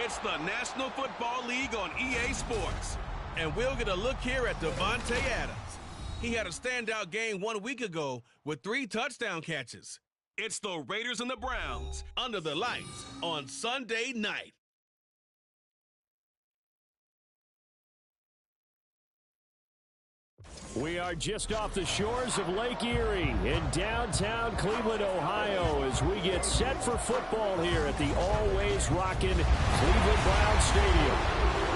It's the National Football League on EA Sports. And we'll get a look here at Devontae Adams. He had a standout game 1 week ago with 3 touchdown catches. It's the Raiders and the Browns under the lights on Sunday night. We are just off the shores of Lake Erie in downtown Cleveland, Ohio, as we get set for football here at the always rockin' Cleveland Browns Stadium.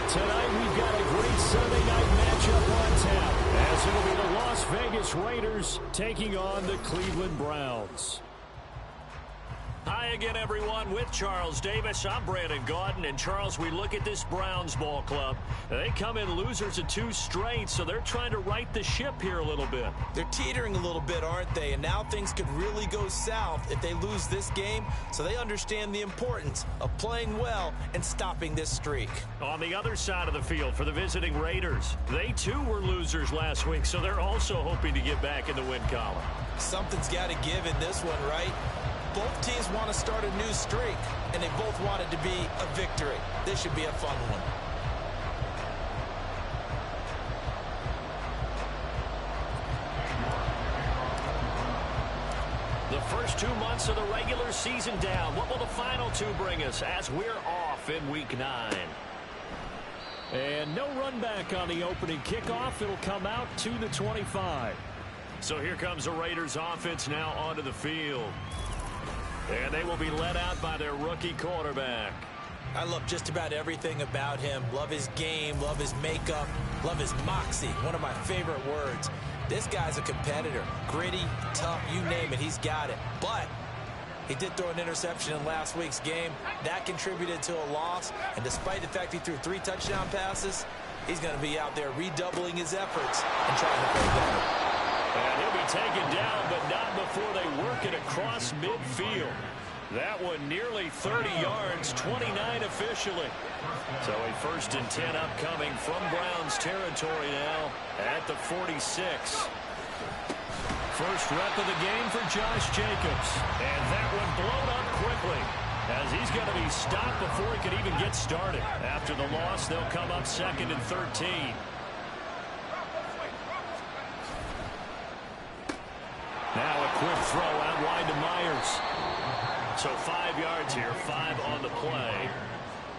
Tonight we've got a great Sunday night matchup on tap, as it'll be the Las Vegas Raiders taking on the Cleveland Browns. Hi again, everyone. With Charles Davis, I'm Brandon Gaudin. And, Charles, we look at this Browns ball club. They come in losers of 2 straight, so they're trying to right the ship here a little bit. They're teetering a little bit, aren't they? And now things could really go south if they lose this game, so they understand the importance of playing well and stopping this streak. On the other side of the field for the visiting Raiders, they, too, were losers last week, so they're also hoping to get back in the win column. Something's got to give in this one, right? Both teams want to start a new streak, and they both want it to be a victory. This should be a fun one. The first 2 months of the regular season down. What will the final 2 bring us as we're off in Week 9? And no run back on the opening kickoff. It'll come out to the 25. So here comes the Raiders offense now onto the field. And they will be led out by their rookie quarterback. I love just about everything about him. Love his game, love his makeup, love his moxie. One of my favorite words. This guy's a competitor. Gritty, tough, you name it, he's got it. But he did throw an interception in last week's game. That contributed to a loss. And despite the fact he threw 3 touchdown passes, he's going to be out there redoubling his efforts and trying to play better. And he'll be taken down, but not before they work it across midfield. That one nearly 30 yards, 29 officially. So a 1st and 10 upcoming from Browns territory now at the 46. First rep of the game for Josh Jacobs. And that one blown up quickly, as he's going to be stopped before he can even get started. After the loss, they'll come up 2nd and 13. Now a quick throw out wide to Myers. So 5 yards here, 5 on the play.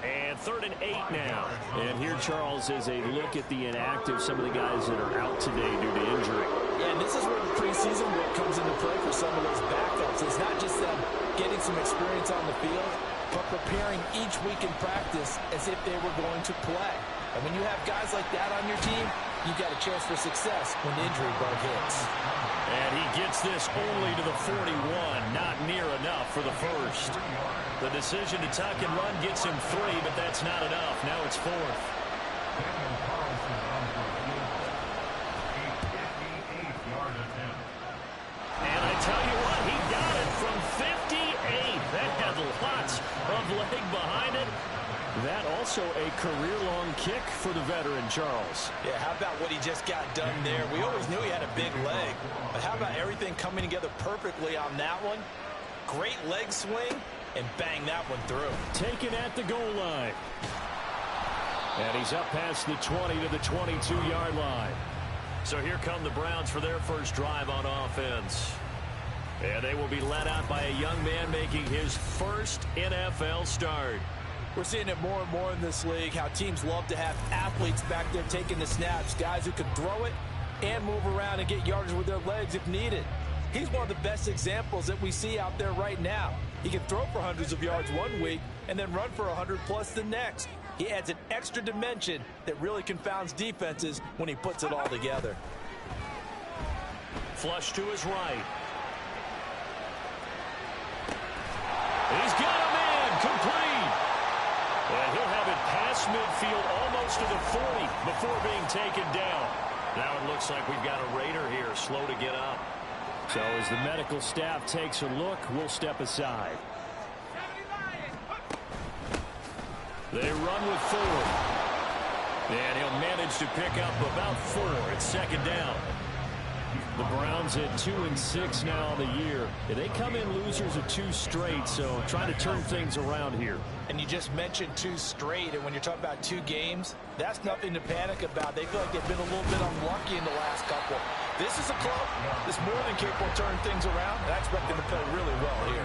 And 3rd and 8 now. And here, Charles, is a look at the inactive, some of the guys that are out today due to injury. Yeah, and this is where the preseason work comes into play for some of those backups. It's not just them getting some experience on the field, but preparing each week in practice as if they were going to play. And when you have guys like that on your team, you've got a chance for success when the injury bug hits. And he gets this only to the 41, not near enough for the first. The decision to tuck and run gets him 3, but that's not enough. Now it's 4th. And I tell you what, he got it from 58. That had lots of leg behind it. That also a career-long kick for the veteran, Charles. Yeah, how about what he just got done there? We always knew he had a big leg, but how about everything coming together perfectly on that one? Great leg swing, and bang that one through. Taken at the goal line. And he's up past the 20 to the 22-yard line. So here come the Browns for their first drive on offense. And they will be led out by a young man making his first NFL start. We're seeing it more and more in this league, how teams love to have athletes back there taking the snaps, guys who can throw it and move around and get yardage with their legs if needed. He's one of the best examples that we see out there right now. He can throw for hundreds of yards 1 week and then run for 100+ the next. He adds an extra dimension that really confounds defenses when he puts it all together. Flush to his right. He's got him in, complete. And he'll have it past midfield almost to the 40 before being taken down. Now it looks like we've got a Raider here, slow to get up. So as the medical staff takes a look, we'll step aside. They run with 4. And he'll manage to pick up about 4. It's 2nd down. The Browns at 2-6 now on the year. They come in losers of 2 straight, so trying to turn things around here. And you just mentioned 2 straight, and when you're talking about 2 games, that's nothing to panic about. They feel like they've been a little bit unlucky in the last couple. This is a club that's more than capable of turning things around, and I expect them to play really well here.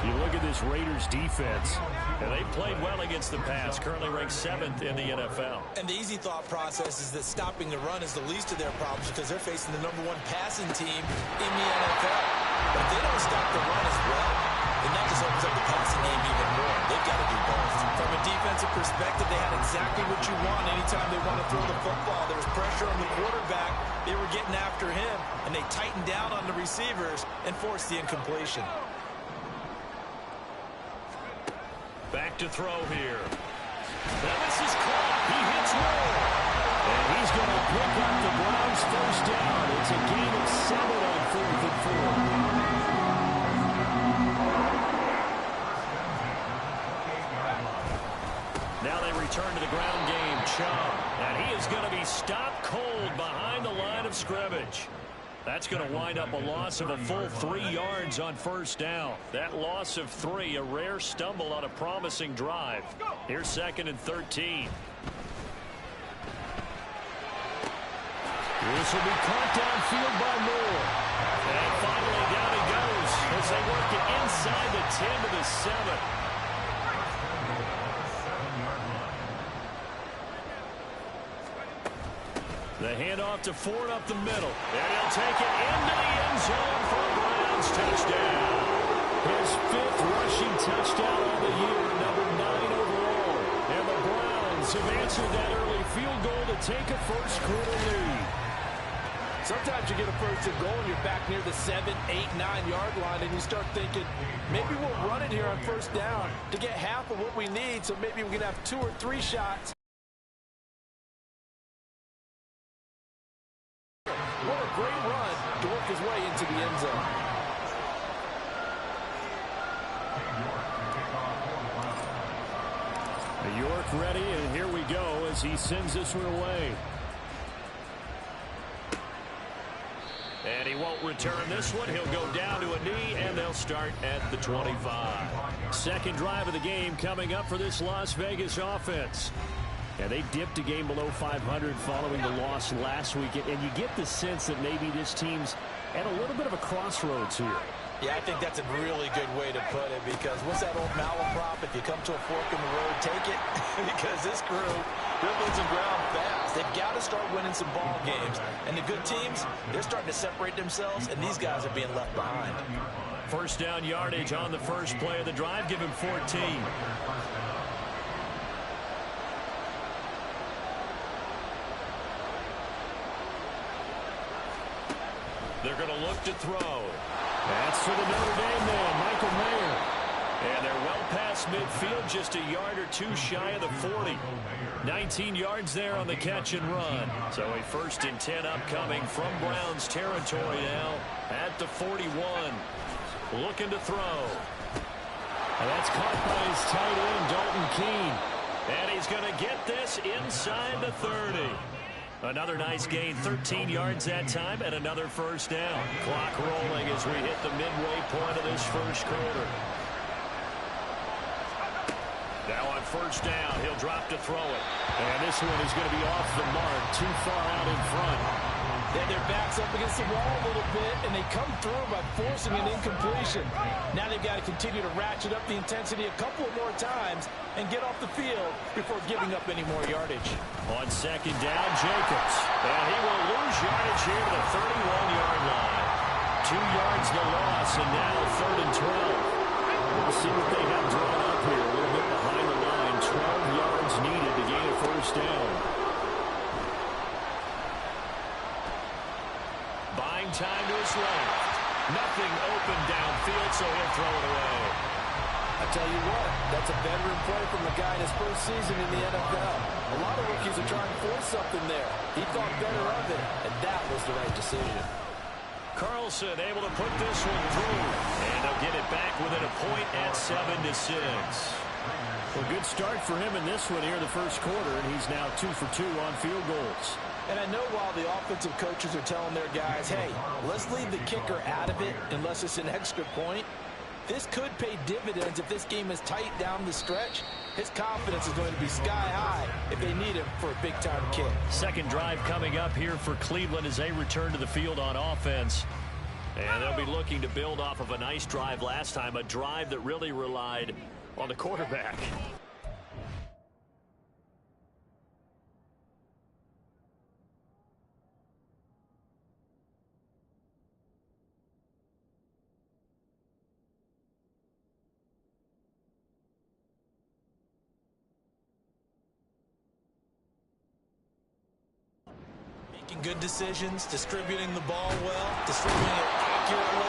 You look at this Raiders defense, and they played well against the pass, currently ranked 7th in the NFL. And the easy thought process is that stopping the run is the least of their problems because they're facing the #1 passing team in the NFL. But if they don't stop the run as well, then that just opens up the passing game even more. They've got to do both. From a defensive perspective, they had exactly what you want anytime they want to throw the football. There was pressure on the quarterback. They were getting after him, and they tightened down on the receivers and forced the incompletion. Back to throw here. Now this is caught. He hits Moore. And he's going to pick up the Browns' first down. It's a gain of 7 on 4th and 4. Now they return to the ground game. Chubb. And he is going to be stopped cold behind the line of scrimmage. That's going to wind up a loss of a full 3 yards on first down. That loss of 3, a rare stumble on a promising drive. Here's 2nd and 13. This will be caught downfield by Moore. And finally down he goes as they work it inside the 10 to the 7. The handoff to Ford up the middle. And he'll take it into the end zone for a Browns touchdown. His 5th rushing touchdown of the year, number 9 overall. And the Browns have answered that early field goal to take a first-quarter lead. Sometimes you get a first and goal and you're back near the 7, 8, 9-yard line, and you start thinking, maybe we'll run it here on first down to get half of what we need, so maybe we can have 2 or 3 shots. What a great run to work his way into the end zone. York ready, and here we go as he sends this one away. And he won't return this one. He'll go down to a knee, and they'll start at the 25. Second drive of the game coming up for this Las Vegas offense. And they dipped a game below 500 following the loss last week. And you get the sense that maybe this team's at a little bit of a crossroads here. Yeah, I think that's a really good way to put it, because what's that old malaprop? If you come to a fork in the road, take it. Because this crew, they're losing ground fast. They've got to start winning some ball games. And the good teams, they're starting to separate themselves, and these guys are being left behind. First down yardage on the first play of the drive. Give him 14. They're going to look to throw. That's for the Notre Dame man, Michael Mayer. And they're well past midfield, just a yard or 2 shy of the 40. 19 yards there on the catch and run. So a 1st and 10 upcoming from Browns territory now at the 41. Looking to throw. And that's caught by his tight end, Dalton Keene. And he's going to get this inside the 30. Another nice gain, 13 yards that time, and another first down. Clock rolling as we hit the midway point of this first quarter. Now on first down, he'll drop to throw it. And this one is going to be off the mark, too far out in front. Then their back's up against the wall a little bit, and they come through by forcing an incompletion. Now they've got to continue to ratchet up the intensity a couple more times and get off the field before giving up any more yardage. On second down, Jacobs. And he will lose yardage here to the 31-yard line. 2 yards the loss, and now 3rd and 12. We'll see what they have drawn up here. A little bit behind the line. 12 yards needed to gain a first down. Buying time to his left. Nothing open downfield, so he'll throw it away. I tell you what, that's a veteran play from the guy in his first season in the NFL. A lot of rookies are trying to force something there. He thought better of it, and that was the right decision. Carlson able to put this one through, and they'll get it back within a point at 7-6. Well, good start for him in this one here in the first quarter, and he's now 2 for 2 on field goals. And I know while the offensive coaches are telling their guys, hey, let's leave the kicker out of it unless it's an extra point, this could pay dividends if this game is tight down the stretch. His confidence is going to be sky high if they need him for a big-time kick. Second drive coming up here for Cleveland as they return to the field on offense. And they'll be looking to build off of a nice drive last time, a drive that really relied on the quarterback. Making good decisions, distributing the ball well, distributing it accurately,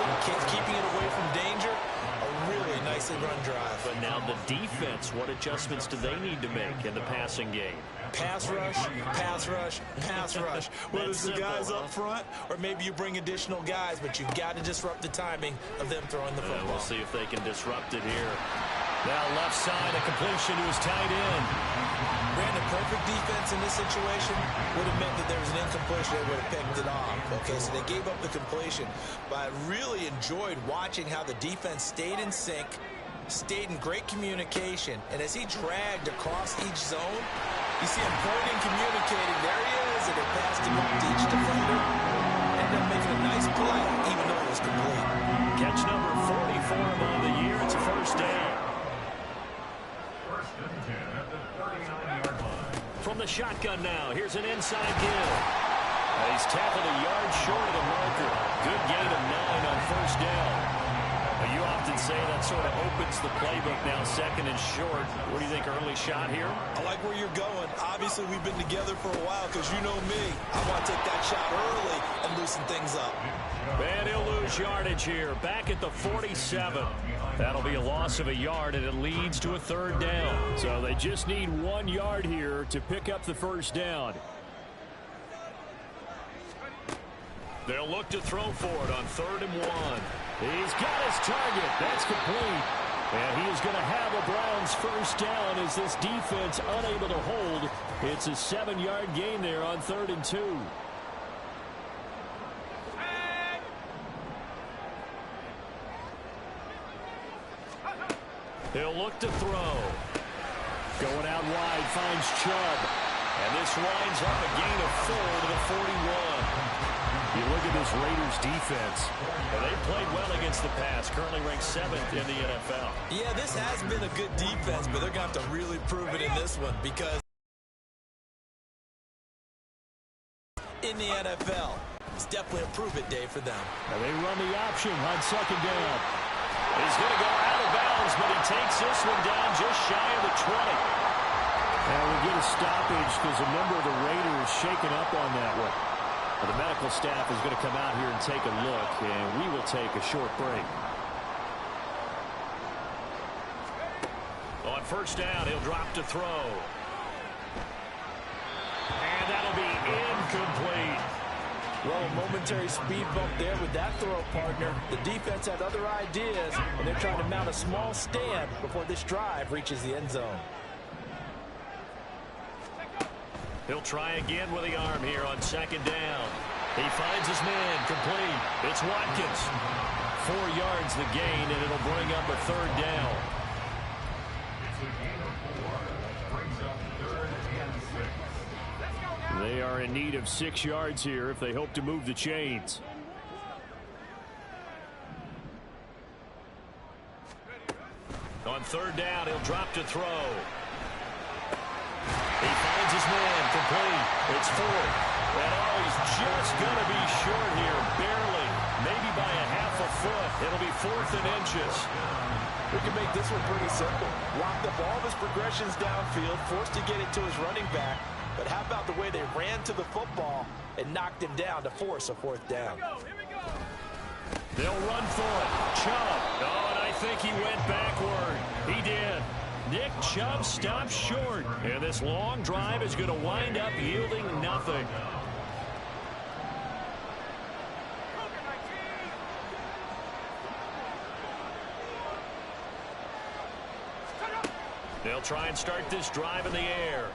keeping it away from danger. A really nicely run drive. But now the defense, what adjustments do they need to make in the passing game? Pass rush, pass rush, pass rush. Whether it's the guys up front or maybe you bring additional guys, but you've got to disrupt the timing of them throwing the football. We'll see if they can disrupt it here. Now left side, a completion to his tight end. Brandon, perfect defense in this situation would have meant that there was an incompletion. They would have picked it off. Okay, so they gave up the completion. But I really enjoyed watching how the defense stayed in sync, stayed in great communication, and as he dragged across each zone, you see him pointing, communicating. There he is, and they passed him up to each defender. Ended up making a nice play, even though it was complete. Catch number 44 on the year. It's a first down. From the shotgun now, here's an inside give. He's tackled a yard short of the marker. Good gain of 9 on first down. You often say that sort of opens the playbook now, second and short. What do you think, early shot here? I like where you're going. Obviously, we've been together for a while because you know me. I want to take that shot early and loosen things up. And he'll lose yardage here, back at the 47. That'll be a loss of a yard, and it leads to a third down. So they just need 1 yard here to pick up the first down. They'll look to throw for it on 3rd and 1. He's got his target. That's complete. And he is going to have a Browns first down as this defense unable to hold. It's a 7-yard gain there on 3rd and 2. He'll look to throw. Going out wide, finds Chubb. And this winds up a gain of 4 to the 41. You look at this Raiders defense. They played well against the pass. Currently ranked 7th in the NFL. Yeah, this has been a good defense, but they're going to have to really prove it in this one because in the NFL, it's definitely a prove-it day for them. And they run the option on 2nd down. He's going to go out of bounds, but he takes this one down just shy of the 20. And we get a stoppage because a member of the Raiders shaken up on that one. Well, the medical staff is going to come out here and take a look, and we will take a short break. On first down, he'll drop to throw. And that'll be incomplete. Well, a momentary speed bump there with that throw partner. The defense had other ideas, and they're trying to mount a small stand before this drive reaches the end zone. He'll try again with the arm here on 2nd down. He finds his man, complete. It's Watkins. 4 yards the gain, and it'll bring up a 3rd down. They are in need of 6 yards here if they hope to move the chains. On 3rd down, he'll drop to throw. He finds his man, complete. It's 4th. And oh, he's just going to be short here, barely. Maybe by a half a foot. It'll be 4th and inches. We can make this one pretty simple. Locked up all of his progressions downfield, forced to get it to his running back. But how about the way they ran to the football and knocked him down to force a 4th down? They'll run for it. Chubb. Oh, and I think he went backward. He did. Nick Chubb stops short. And this long drive is going to wind up yielding nothing. They'll try and start this drive in the air.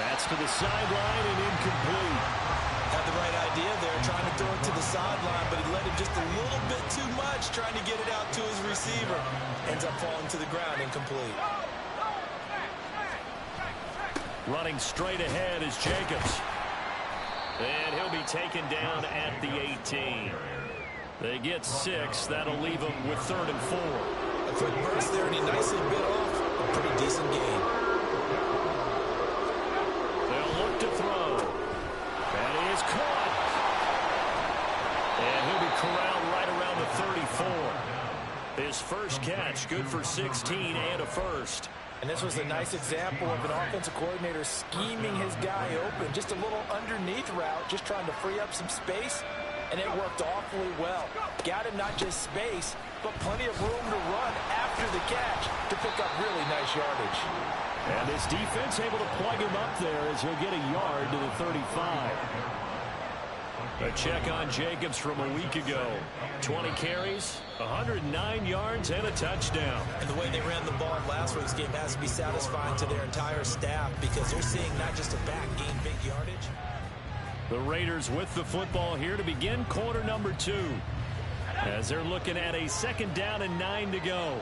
That's to the sideline and incomplete. Had the right idea there, trying to throw it to the sideline, but he let him just a little bit too much, trying to get it out to his receiver. Ends up falling to the ground, incomplete. Running straight ahead is Jacobs. And he'll be taken down at the 18. They get 6. That'll leave them with 3rd and 4. A quick burst there, and he nicely bit off a pretty decent gain. They'll look to throw. And he is caught. And he'll be corralled right around the 34. His first catch, good for 16 and a first. And this was a nice example of an offensive coordinator scheming his guy open. Just a little underneath route, just trying to free up some space, and it worked awfully well. Got him not just space, but plenty of room to run after the catch to pick up really nice yardage. And this defense able to plug him up there as he'll get a yard to the 35. A check on Jacobs from a week ago. 20 carries, 109 yards, and a touchdown. And the way they ran the ball in last week's game has to be satisfying to their entire staff because they're seeing not just a back gain big yardage. The Raiders with the football here to begin quarter number 2. As they're looking at a 2nd down and 9 to go.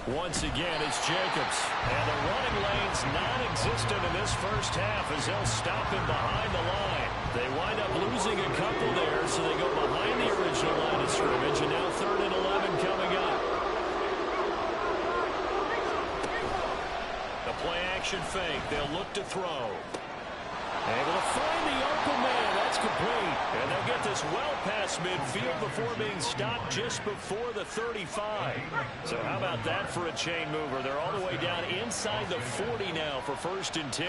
Once again, it's Jacobs. And the running lane's non-existent in this first half as they'll stop him behind the line. They wind up losing a couple there, so they go behind the original line of scrimmage, and now 3rd and 11 coming up. The play-action fake. They'll look to throw. Able to find the open man. That's complete. And they'll get this well past midfield before being stopped just before the 35. So how about that for a chain mover? They're all the way down inside the 40 now for 1st and 10.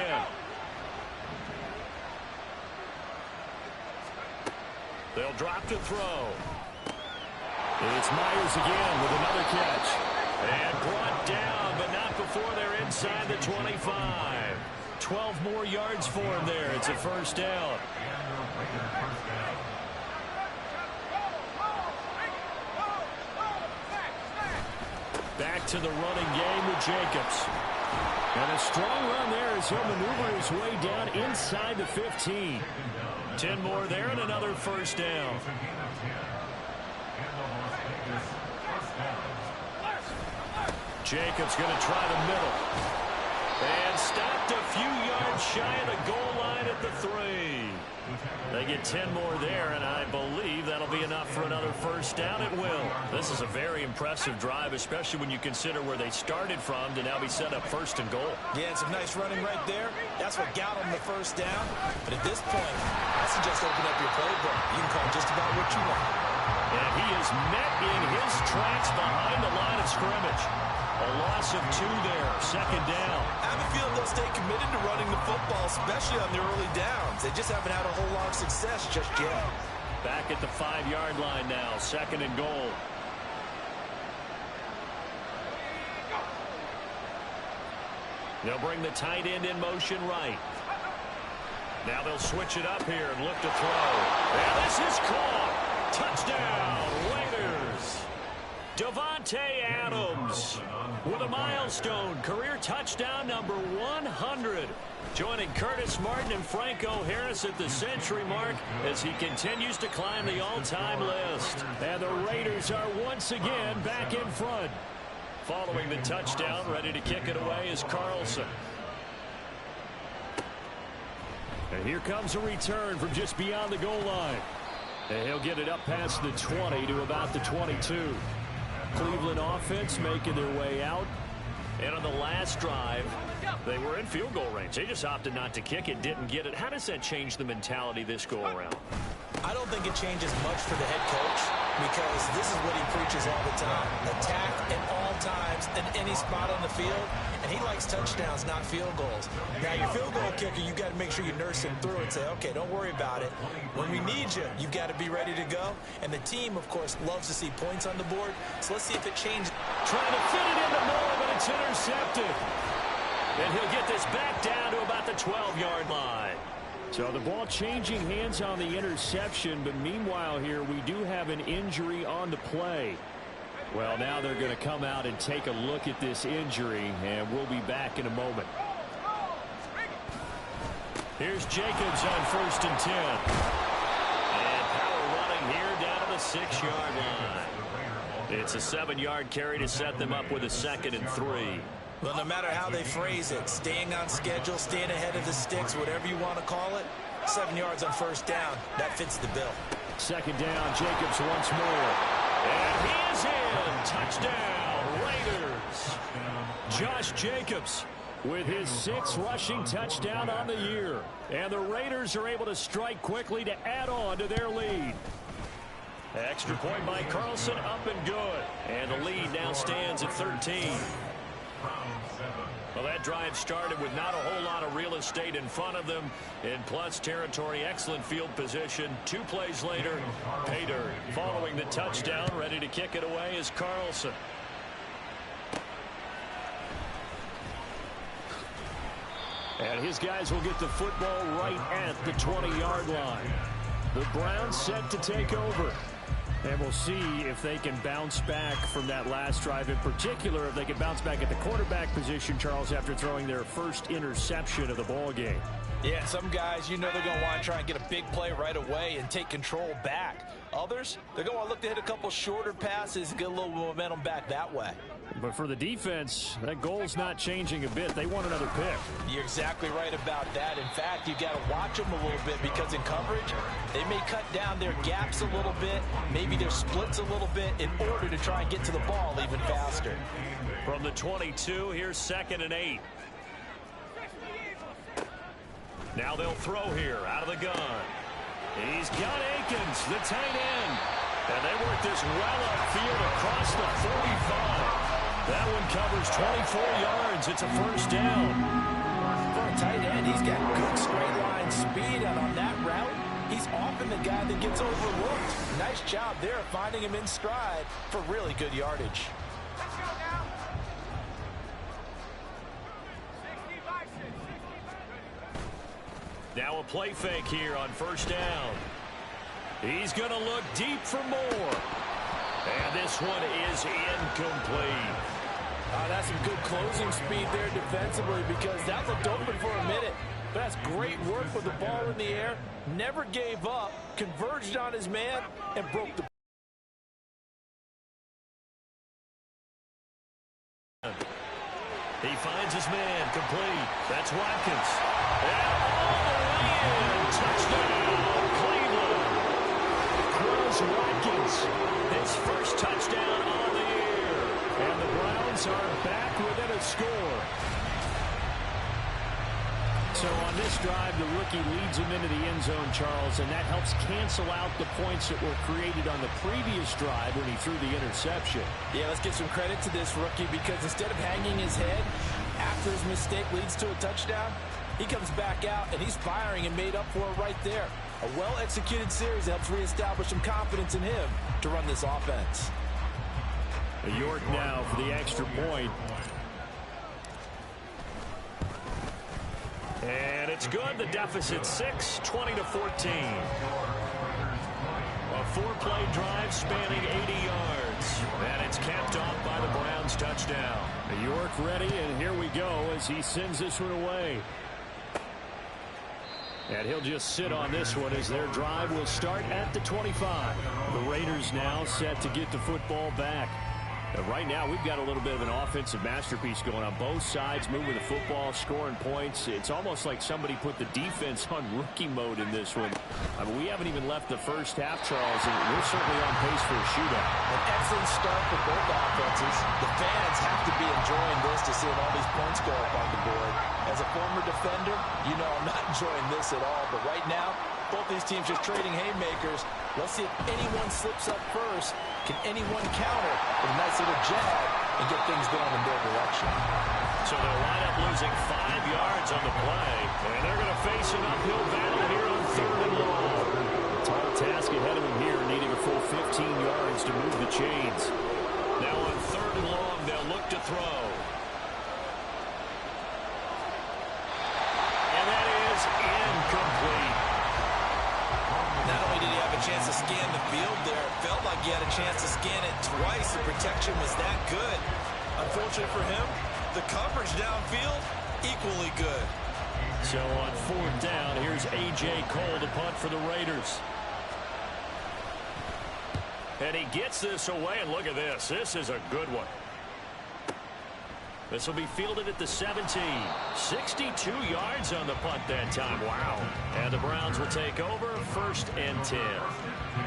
They'll drop to throw. It's Myers again with another catch. And brought down, but not before they're inside the 25. 12 more yards for him there. It's a 1st down. Back to the running game with Jacobs. And a strong run there as he'll maneuver his way down inside the 15. 10 more there and another 1st down. Jacobs going to try the middle. And stopped a few yards shy of the goal line at the 3. They get 10 more there, and I believe that'll be enough for another 1st down. It will. This is a very impressive drive, especially when you consider where they started from to now be set up 1st and goal. Yeah, and some nice running right there. That's what got them the 1st down. But at this point, I suggest open up your playbook. You can call just about what you want. And he is met in his tracks behind the line of scrimmage. A loss of 2 there, 2nd down. I have a feeling they'll stay committed to running the football, especially on their early downs. They just haven't had a whole lot of success just yet. Back at the 5-yard line now, 2nd and goal. They'll bring the tight end in motion right. Now they'll switch it up here and look to throw. And this is caught. Touchdown, Raiders. Davante Adams with a milestone career touchdown number 100. Joining Curtis Martin and Franco Harris at the century mark as he continues to climb the all-time list. And the Raiders are once again back in front. Following the touchdown, ready to kick it away is Carlson. And here comes a return from just beyond the goal line. And he'll get it up past the 20 to about the 22. Cleveland offense making their way out. And on the last drive, they were in field goal range. They just opted not to kick it, didn't get it. How does that change the mentality this go around? I don't think it changes much for the head coach because this is what he preaches all the time. Attack at all times in any spot on the field, and he likes touchdowns, not field goals. Now, your field goal kicker, you got to make sure you nurse him through and say, okay, don't worry about it. When we need you, you've got to be ready to go. And the team, of course, loves to see points on the board, so let's see if it changes. Trying to fit it into Moore, but it's intercepted. And he'll get this back down to about the 12-yard line. So the ball changing hands on the interception, but meanwhile here we do have an injury on the play. Well, now they're going to come out and take a look at this injury, and we'll be back in a moment. Here's Jacobs on 1st and 10. And power running here down to the 6-yard line. It's a 7-yard carry to set them up with a 2nd and 3. Well, no matter how they phrase it, staying on schedule, staying ahead of the sticks, whatever you want to call it, 7 yards on 1st down, that fits the bill. 2nd down, Jacobs once more. And he is in. Touchdown, Raiders. Josh Jacobs with his 6th rushing touchdown on the year. And the Raiders are able to strike quickly to add on to their lead. Extra point by Carlson, up and good. And the lead now stands at 13. Well, that drive started with not a whole lot of real estate in front of them. In plus territory, excellent field position. 2 plays later, pay dirt. Following the touchdown, ready to kick it away is Carlson. And his guys will get the football right at the 20-yard line. The Browns set to take over. And we'll see if they can bounce back from that last drive. In particular, if they can bounce back at the quarterback position, Charles, after throwing their first interception of the ball game. Yeah, some guys, you know they're going to want to try and get a big play right away and take control back. Others, they're going to want to look to hit a couple shorter passes and get a little momentum back that way. But for the defense, that goal's not changing a bit. They want another pick. You're exactly right about that. In fact, you got to watch them a little bit because in coverage, they may cut down their gaps a little bit, maybe their splits a little bit in order to try and get to the ball even faster. From the 22, here's 2nd and 8. Now they'll throw here out of the gun. He's got Akins, the tight end. And they work this well upfield across the 45. That one covers 24 yards. It's a 1st down. For a tight end, he's got good straight line speed, and on that route, he's often the guy that gets overlooked. Nice job there finding him in stride for really good yardage. Now a play fake here on 1st down. He's going to look deep for more. And this one is incomplete. That's some good closing speed there defensively because that looked open for a minute. But that's great work with the ball in the air. Never gave up, converged on his man, and broke the. He finds his man complete. That's Watkins. And all the way in. Touchdown, Cleveland. Chris Watkins, his 1st touchdown on the year. And the Browns are back within a score. So on this drive, the rookie leads him into the end zone, Charles, and that helps cancel out the points that were created on the previous drive when he threw the interception. Yeah, let's give some credit to this rookie because instead of hanging his head after his mistake leads to a touchdown, he comes back out and he's firing and made up for it right there. A well-executed series helps reestablish some confidence in him to run this offense. York now for the extra point. And it's good. The deficit 6, 20-14. A 4-play drive spanning 80 yards. And it's capped off by the Browns touchdown. York ready, and here we go as he sends this one away. And he'll just sit on this one as their drive will start at the 25. The Raiders now set to get the football back. Right now, we've got a little bit of an offensive masterpiece going on both sides, moving the football, scoring points. It's almost like somebody put the defense on rookie mode in this one. I mean, we haven't even left the first half, Charles, and we're certainly on pace for a shootout. An excellent start for both offenses. The fans have to be enjoying this to see all these points go up on the board. As a former defender, you know I'm not enjoying this at all. But right now, both these teams just trading haymakers. Let's see if anyone slips up first. Can anyone counter with a nice little jab and get things going in their direction? So they'll line up losing 5 yards on the play, and they're going to face an uphill battle here on 3rd and long. Tall task ahead of them here, needing a full 15 yards to move the chains. Now on 3rd and long, they'll look to throw. And that is incomplete. Not only did he have a chance to scan the field there. It felt like he had a chance to scan it twice. The protection was that good. Unfortunately for him, the coverage downfield, equally good. So on 4th down, here's A.J. Cole to punt for the Raiders. And he gets this away, and look at this. This is a good one. This will be fielded at the 17. 62 yards on the punt that time. Wow. And the Browns will take over 1st and 10.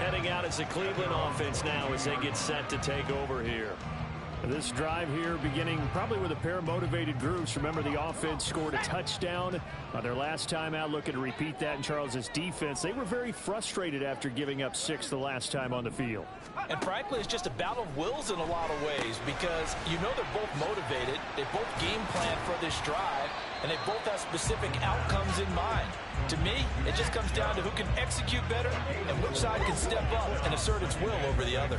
Heading out as the Cleveland offense now as they get set to take over here. This drive here beginning probably with a pair of motivated groups. Remember, the offense scored a touchdown on their last time out. Looking to repeat that in Charles's defense. They were very frustrated after giving up 6 the last time on the field. And frankly, it's just a battle of wills in a lot of ways because you know they're both motivated. They both game plan for this drive, and they both have specific outcomes in mind. To me, it just comes down to who can execute better and which side can step up and assert its will over the other.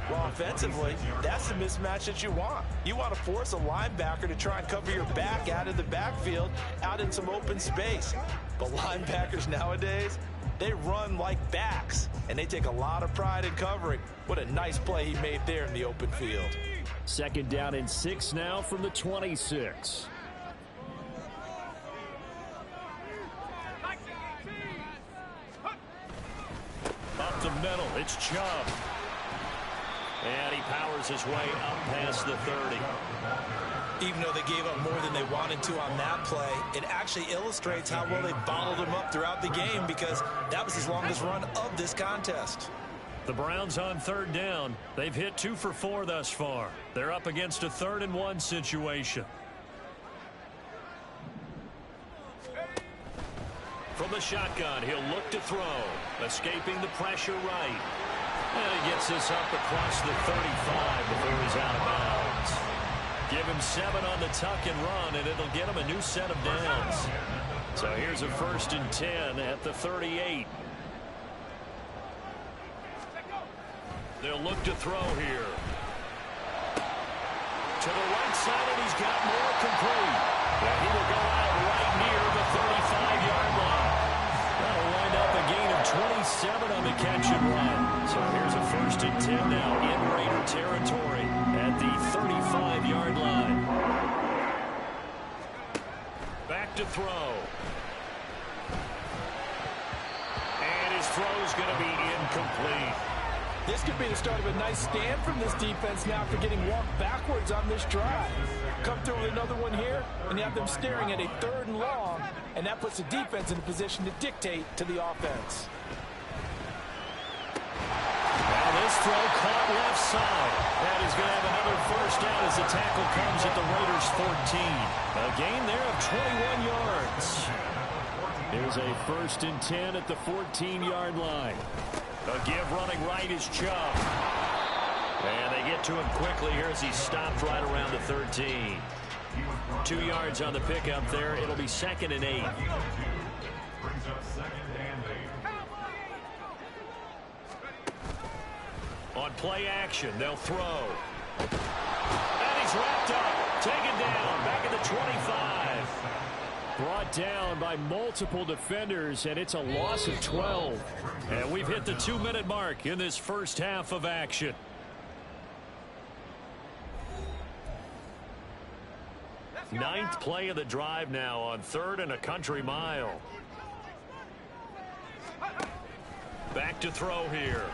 Well, offensively, that's the mismatch that you want. You want to force a linebacker to try and cover your back out of the backfield, out in some open space. But linebackers nowadays, they run like backs, and they take a lot of pride in covering. What a nice play he made there in the open field. 2nd down and 6 now from the 26. Up the middle, it's Chubb. And he powers his way up past the 30. Even though they gave up more than they wanted to on that play, it actually illustrates how well they bottled him up throughout the game because that was his longest run of this contest. The Browns on 3rd down. They've hit 2 for 4 thus far. They're up against a 3rd and 1 situation. From the shotgun, he'll look to throw. Escaping the pressure right. And he gets this up across the 35 before he's out of bounds. Give him 7 on the tuck and run, and it'll get him a new set of downs. So here's a 1st and 10 at the 38. They'll look to throw here. To the right side, and he's got more complete. And he will go out right near the 35-yard line. That'll wind up a gain of 27 on the catch and run. So here's a 1st and 10 now in Raider territory at the 35-yard line. Back to throw. And his throw's going to be incomplete. This could be the start of a nice stand from this defense now for getting walked backwards on this drive. Come through with another one here, and you have them staring at a 3rd and long, and that puts the defense in a position to dictate to the offense. Now this throw caught left side. That is going to have another 1st down as the tackle comes at the Raiders' 14. A gain there of 21 yards. Here's a 1st and 10 at the 14-yard line. A give running right is Chubb. And they get to him quickly here as he stopped right around the 13. 2 yards on the pickup there. It'll be 2nd and 8. On play action, they'll throw. And he's wrapped up. Taken down. Back at the 25. Brought down by multiple defenders, and it's a loss of 12. And we've hit the 2-minute mark in this first half of action. Ninth play of the drive now on 3rd and a country mile. Back to throw here.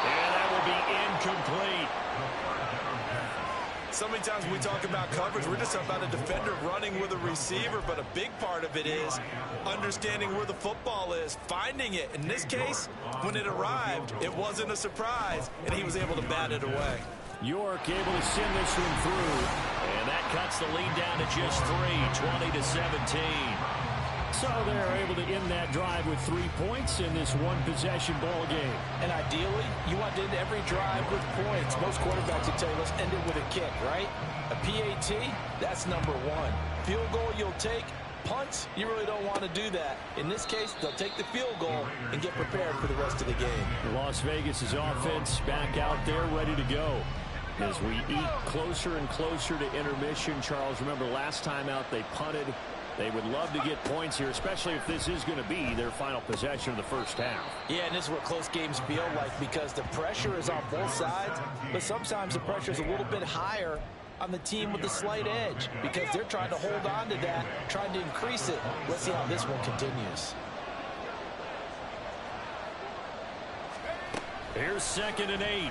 And that will be incomplete. So many times when we talk about coverage, we're just talking about a defender running with a receiver, but a big part of it is understanding where the football is, finding it. In this case, when it arrived, it wasn't a surprise, and he was able to bat it away. York able to send this one through, and that cuts the lead down to just 3, 20-17. So they're able to end that drive with 3 points in this one-possession ball game. And ideally, you want to end every drive with points. Most quarterbacks will tell you, let's end it with a kick, right? A PAT, that's number 1. Field goal you'll take. Punts, you really don't want to do that. In this case, they'll take the field goal and get prepared for the rest of the game. Las Vegas' offense back out there ready to go. As we eat closer and closer to intermission, Charles, remember last time out they punted They would love to get points here, especially if this is going to be their final possession of the first half. Yeah, and this is what close games feel like because the pressure is on both sides, but sometimes the pressure is a little bit higher on the team with the slight edge because they're trying to hold on to that, trying to increase it. Let's see how this one continues. Here's 2nd and 8.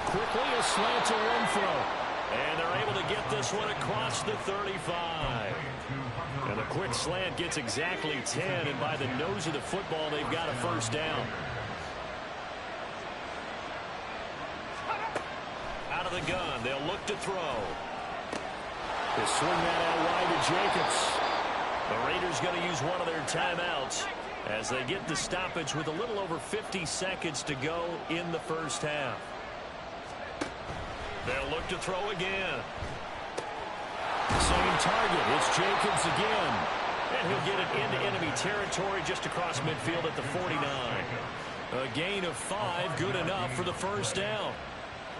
Quickly a slant to Renfro. And they're able to get this one across the 35. And the quick slant gets exactly 10, and by the nose of the football, they've got a first down. Out of the gun, they'll look to throw. They swing that out wide to Jacobs. The Raiders going to use one of their timeouts as they get the stoppage with a little over 50 seconds to go in the first half. They'll look to throw again. Same target. It's Jacobs again. And he'll get it into enemy territory just across midfield at the 49. A gain of 5, good enough for the first down.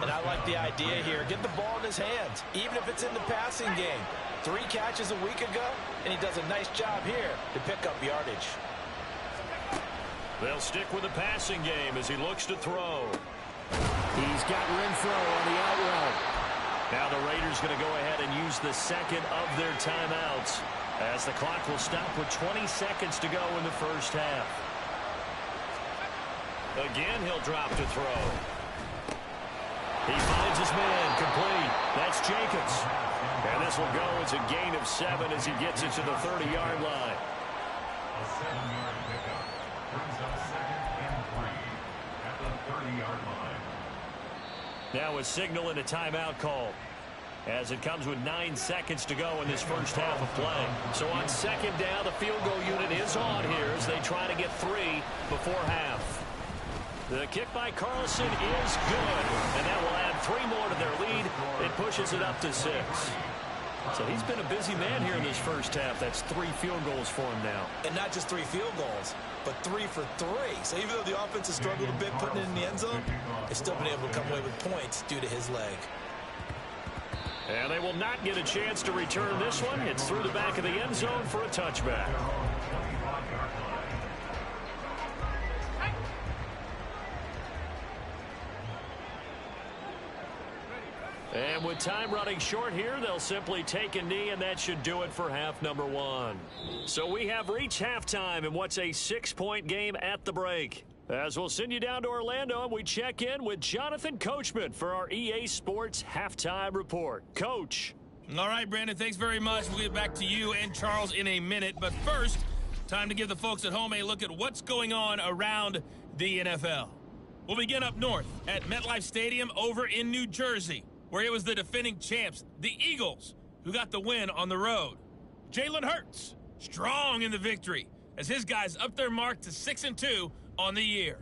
And I like the idea here. Get the ball in his hands, even if it's in the passing game. 3 catches a week ago, and he does a nice job here to pick up yardage. They'll stick with the passing game as he looks to throw. He's got Renfro on the out route. Now the Raiders going to go ahead and use the second of their timeouts as the clock will stop with 20 seconds to go in the first half. Again, he'll drop to throw. He finds his man complete. That's Jacobs. And this will go as a gain of 7 as he gets it to the 30-yard line. Now a signal and a timeout call as it comes with 9 seconds to go in this first half of play. So on 2nd down, the field goal unit is on here as they try to get 3 before half. The kick by Carlson is good, and that will add 3 more to their lead. It pushes it up to 6. So he's been a busy man here in this first half. That's 3 field goals for him now. And not just 3 field goals, but 3 for 3. So even though the offense has struggled a bit putting it in the end zone, it's still been able to come away with points due to his leg. And they will not get a chance to return this one. It's through the back of the end zone for a touchback. And with time running short here, they'll simply take a knee, and that should do it for half number 1. So we have reached halftime in what's a 6-point game at the break. As we'll send you down to Orlando, and we check in with Jonathan Coachman for our EA Sports Halftime Report. Coach. All right, Brandon, thanks very much. We'll get back to you and Charles in a minute. But first, time to give the folks at home a look at what's going on around the NFL. We'll begin up north at MetLife Stadium over in New Jersey, where it was the defending champs, the Eagles, who got the win on the road. Jalen Hurts, strong in the victory, as his guys up their mark to 6-2 on the year.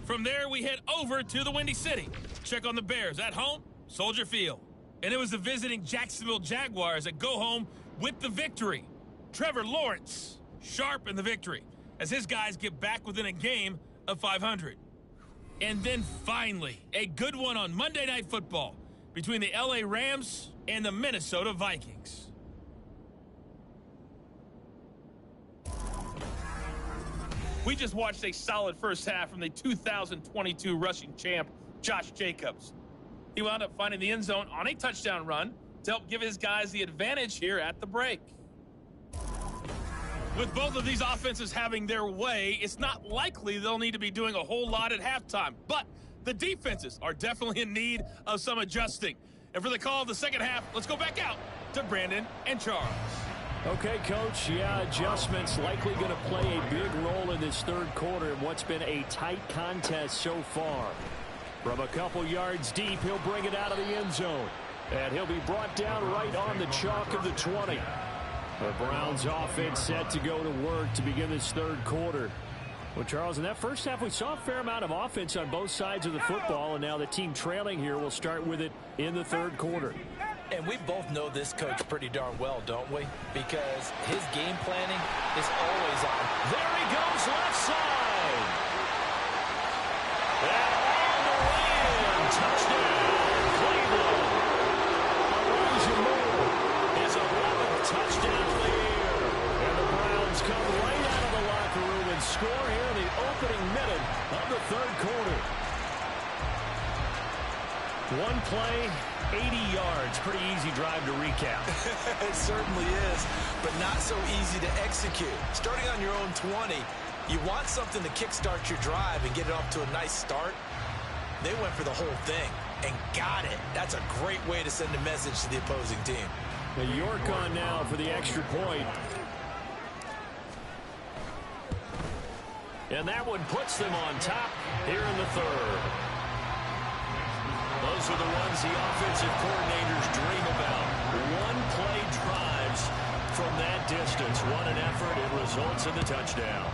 From there, we head over to the Windy City. Check on the Bears at home, Soldier Field. And it was the visiting Jacksonville Jaguars that go home with the victory. Trevor Lawrence, sharp in the victory, as his guys get back within a game of 500. And then finally, a good one on Monday Night Football between the LA Rams and the Minnesota Vikings. We just watched a solid first half from the 2022 rushing champ, Josh Jacobs. He wound up finding the end zone on a touchdown run to help give his guys the advantage here at the break. With both of these offenses having their way, it's not likely they'll need to be doing a whole lot at halftime. But the defenses are definitely in need of some adjusting. And for the call of the second half, let's go back out to Brandon and Charles. Okay, Coach. Yeah, adjustments likely going to play a big role in this third quarter in what's been a tight contest so far. From a couple yards deep, he'll bring it out of the end zone. And he'll be brought down right on the chalk of the 20. The Browns offense set to go to work to begin this third quarter. Well, Charles, in that first half, we saw a fair amount of offense on both sides of the football, and now the team trailing here will start with it in the third quarter. And we both know this coach pretty darn well, don't we? Because his game planning is always on. There he goes, left side. And all the way in. Touchdown, Cleveland. Elijah Moore, his 11th touchdown and score here in the opening minute of the third quarter. One play, 80 yards. Pretty easy drive to recap. It certainly is, but not so easy to execute. Starting on your own 20, you want something to kickstart your drive and get it off to a nice start. They went for the whole thing and got it. That's a great way to send a message to the opposing team. The York on now for the extra point. And that one puts them on top here in the third. Those are the ones the offensive coordinators dream about. One-play drives from that distance. What an effort. It results in the touchdown.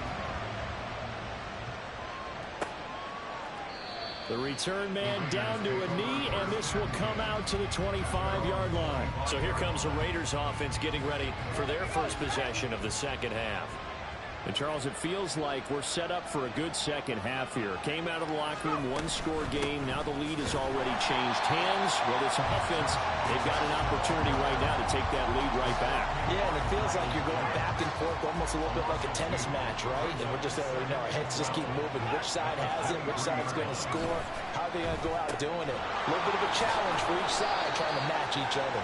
The return man down to a knee, and this will come out to the 25-yard line. So here comes the Raiders offense getting ready for their first possession of the second half. And, Charles, it feels like we're set up for a good second half here. Came out of the locker room, one-score game. Now the lead has already changed hands. Well, this offense, they've got an opportunity right now to take that lead right back. Yeah, and it feels like you're going back and forth almost a little bit like a tennis match, right? And we're just, our heads just keep moving. Which side has it? Which side's going to score? How are they going to go out doing it? A little bit of a challenge for each side trying to match each other.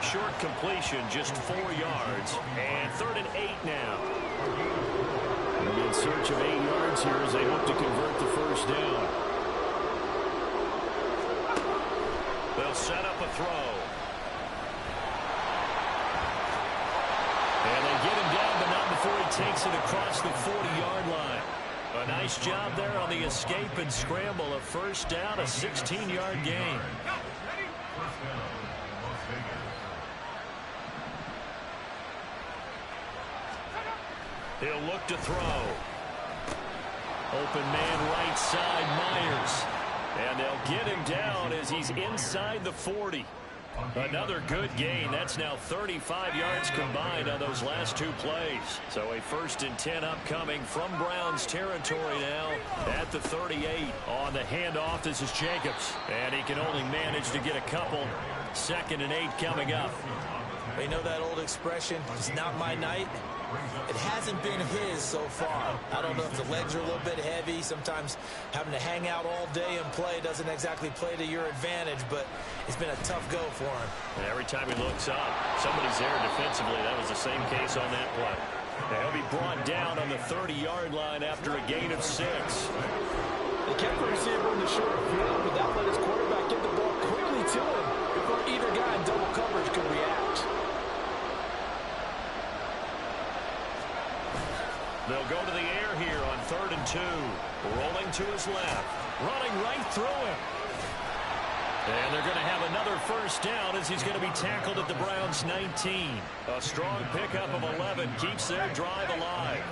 Short completion, just 4 yards. And 3rd and 8 now. They'll be in search of 8 yards here as they hope to convert the first down. They'll set up a throw. And they get him down, but not before he takes it across the 40-yard line. A nice job there on the escape and scramble. A first down, a 16-yard gain. He'll look to throw. Open man right side, Myers. And they'll get him down as he's inside the 40. Another good gain. That's now 35 yards combined on those last 2 plays. So a 1st and 10 upcoming from Browns territory now at the 38. On the handoff, this is Jacobs. And he can only manage to get a couple. 2nd and 8 coming up. You know that old expression, it's not my night? It hasn't been his so far. I don't know if the legs are a little bit heavy. Sometimes having to hang out all day and play doesn't exactly play to your advantage, but it's been a tough go for him. And every time he looks up, somebody's there defensively. That was the same case on that play. And he'll be brought down on the 30-yard line after a gain of 6. They kept the receiver in the short field, but that let his quarterback get the ball quickly to him before either guy in double coverage could react. They'll go to the air here on 3rd and 2. Rolling to his left. Running right through him. And they're going to have another first down as he's going to be tackled at the Browns' 19. A strong pickup of 11 keeps their drive alive.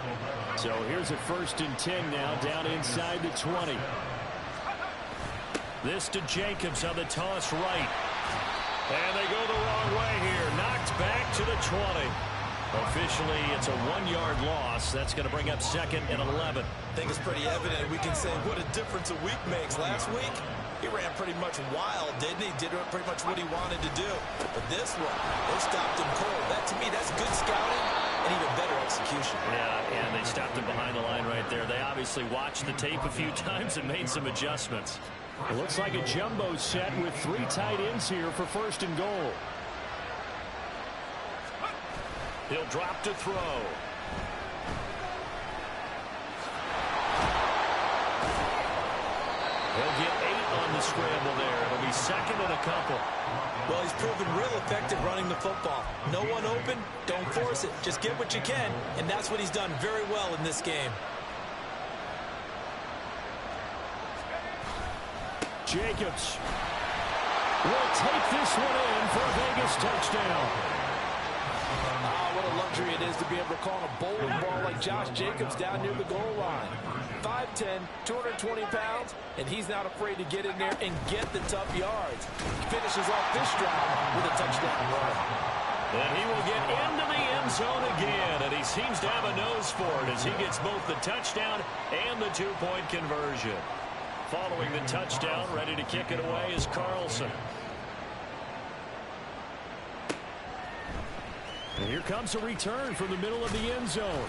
So here's a 1st and 10 now down inside the 20. This to Jacobs on the toss right. And they go the wrong way here. Knocked back to the 20. Officially, it's a 1-yard loss. That's going to bring up 2nd and 11. I think it's pretty evident. We can say what a difference a week makes. Last week, he ran pretty much wild, didn't he? Did pretty much what he wanted to do. But this one, they stopped him cold. That, to me, that's good scouting and even better execution. Yeah, and they stopped him behind the line right there. They obviously watched the tape a few times and made some adjustments. It looks like a jumbo set with 3 tight ends here for 1st and goal. He'll drop to throw. He'll get 8 on the scramble there. It'll be 2nd and a couple. Well, he's proven real effective running the football. No one open, don't force it. Just get what you can, and that's what he's done very well in this game. Jacobs will take this one in for a Vegas touchdown. What a luxury it is to be able to call a bowling ball like Josh Jacobs down near the goal line. 5'10", 220 pounds, and he's not afraid to get in there and get the tough yards. Finishes off this drive with a touchdown run. And he will get into the end zone again, and he seems to have a nose for it as he gets both the touchdown and the 2-point conversion. Following the touchdown, ready to kick it away is Carlson. And here comes a return from the middle of the end zone.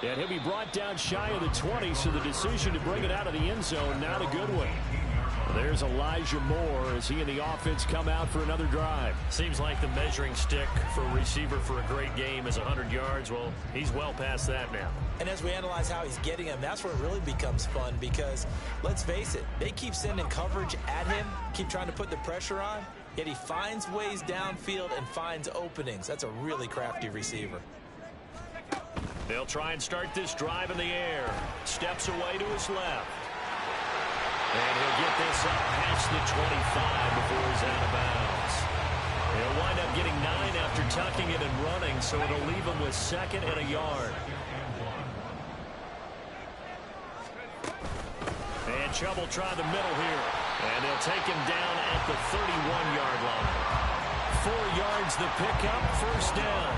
And he'll be brought down shy of the 20, so the decision to bring it out of the end zone, not a good one. There's Elijah Moore as he and the offense come out for another drive. Seems like the measuring stick for a receiver for a great game is 100 yards. Well, he's well past that now. And as we analyze how he's getting them, that's where it really becomes fun because, let's face it, they keep sending coverage at him, keep trying to put the pressure on, yet he finds ways downfield and finds openings. That's a really crafty receiver. They'll try and start this drive in the air. Steps away to his left. And he'll get this up past the 25 before he's out of bounds. He'll wind up getting 9 after tucking it and running, so it'll leave him with 2nd and a yard. And Chubb will try the middle here. And they'll take him down at the 31-yard line. 4 yards the pickup, first down.